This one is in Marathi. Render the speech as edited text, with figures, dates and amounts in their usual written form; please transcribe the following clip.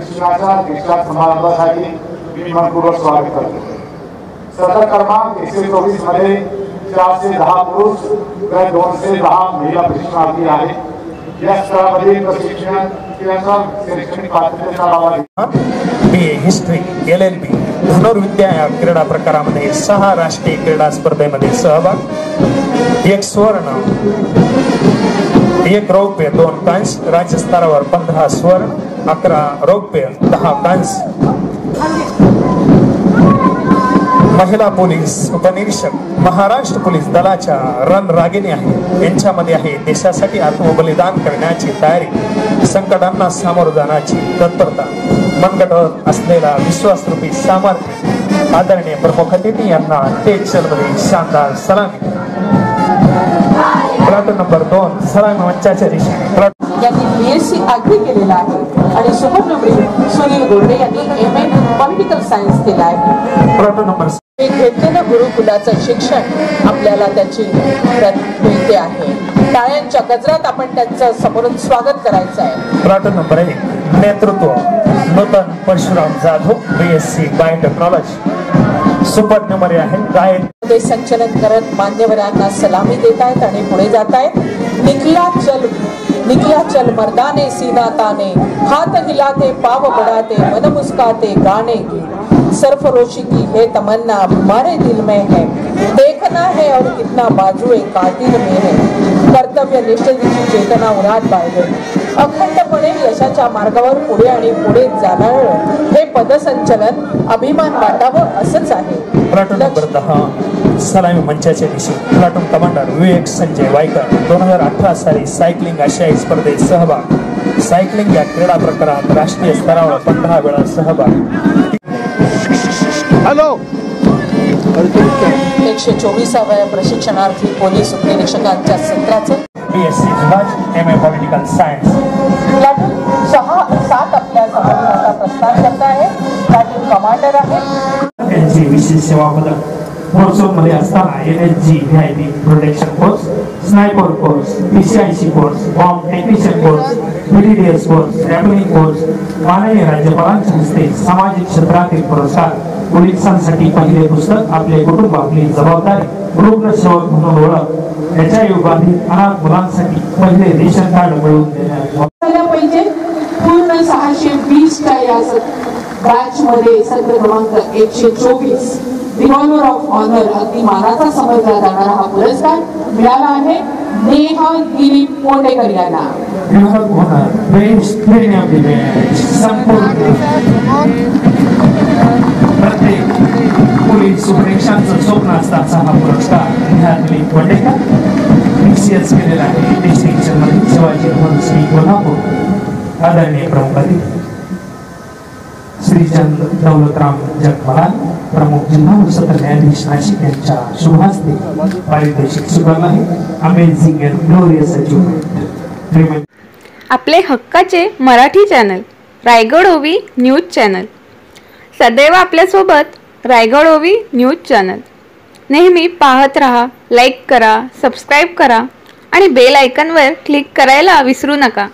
प्रशिक्षणाच्या दीक्षा समारंभासाठी मी मनपूर्वक स्वागत करतो। सदर क्रमांक 124 मध्ये 410 पुरुष व 210 महिला प्रशिक्षणार्थी आहेत। या स्तरावरील प्रशिक्षण शैक्षणिक पात्रतेचा लाभ BA हिस्ट्री LLB धनुर्विद्या या क्रीडा प्रकारामध्ये 6 राष्ट्रीय क्रीडा स्पर्धेमध्ये सहभाग, 1 स्वर्ण, 1 रौप्य, 2 कांस्य, राज्य स्तरावर 15 स्वर्ण, 11 रौप्य, 10 कांस्य। महिला पोलीस उपनिरीक्षक महाराष्ट्र पोलीस दलाच्या रणरागिणी आहे। यांच्यामध्ये आहे देशासाठी आत्मबलिदान करण्याची तयारी, संकटांना सामोरं जाण्याची तत्परता, मनगटावर असलेला विश्वासरूपी सामर्थ्य। आदरणीय प्रमुख अतिथी यांना स्टेज मध्ये शानदार सलामी। प्लाटून नंबर 2 सलामी मंचाच्या दिशेने यांनी BSc अग्री केलेला आहे आणि सुवर्णवीर सुनील गोरडे यांनी MA पॉलिटिकल सायन्स केला आहे। प्लाटून नंबर घेतलेलं गुरुकुलाचं शिक्षण आपल्याला त्याची मिळते आहे। टाळ्यांच्या गजरात आपण त्यांचं समोरून स्वागत करायचं आहे। प्लाटून नंबर 1 नेतृत्व Nutan Parshuram Jadhav BSc biotechnology super number आहे। गायन ते संचलन करत मान्यवरांना सलामी देत आहेत आणि पुढे जात आहेत। निकला चल मर्दाने सीना ताने, हाथ हिलाते पाव बढ़ाते, मन मुस्काते गाने की सरफरोशी की है तमन्ना हमारे दिल में है, देखना है और कितना बाजुए कातिल में है, कर्तव्य निष्ठेची चेतना उन्हात बाळगली, अखंडपणे यशाच्या मार्गावर पुढे आणि पुढे जाणार हे पदसंचलन अभिमान वाटावं असंच आहे। प्लाटून नंबर 10 सलामी मंचाच्या दिशेने प्लाटून कमांडर विवेक संजय वायकर 2018 साली सायकलिंग आशियाई स्पर्धेत सहभाग, सायकलिंग या क्रीडा प्रकारात राष्ट्रीय स्तरावर 15 वेळा सहभाग। हॅलो 124व्या प्रशिक्षणार्थी पोलीस उपनिरीक्षकांच्या सत्राचं BSc जुलाज MA political science. Platoon 6-7 आपल्या समोर प्रस्थान करत आहे। प्लाटून कमांडर आहे त्यांची विशेष सेवा पदक मध्ये असताना NSG VIP protection course, sniper course, PCIC course, bomb technician course, BDDS course, rappelling course, माननीय राज्यपालांच्या हस्ते सामाजिक क्षेत्रातील पुरस्कार, पोलिसांसाठी पहिले पुस्तक, आपले कुटुंब आपली जबाबदारी, रुग्णसेवक म्हणून ओळख, याच्या युगातील अनाथ मुलांसाठी पहिले रेशन कार्ड मिळवून देण्यात पाहिजे। पूर्ण 620च्या या बॅच मध्ये सत्र क्रमांक 124 रिव्हॉल्वर ऑफ ऑनर अगदी मानाचा समजला जाणारा हा पुरस्कार मिळाला आहे नेहा गिरी पोटेकर यांना। प्रत्येक पोलीस उपनिरीक्षकांचं स्वप्न असताचा हा पुरस्कार नेहा गिरी पोटेकर PCS केलेला आहे। डिस्ट्रिक्ट मध्ये शिवाजी श्री कोल्हापूर। आदरणीय प्रमुख अतिथी श्री दौलतराम जगमलाल प्रमुख जिल्हा व सत्र न्यायाधीश नाशिक यांच्या शुभ हस्ते पारितोषिक स्वीकारलं आहे। Amazing and glorious achievement. आपले हक्काचे मराठी चॅनल रायगड ओवी न्यूज चॅनल सदैव आपल्यासोबत। रायगड ओवी न्यूज चॅनल नेहमी पाहत रहा, लाईक करा, सबस्क्राईब करा आणि बेल आयकॉनवर क्लिक करायला विसरू नका।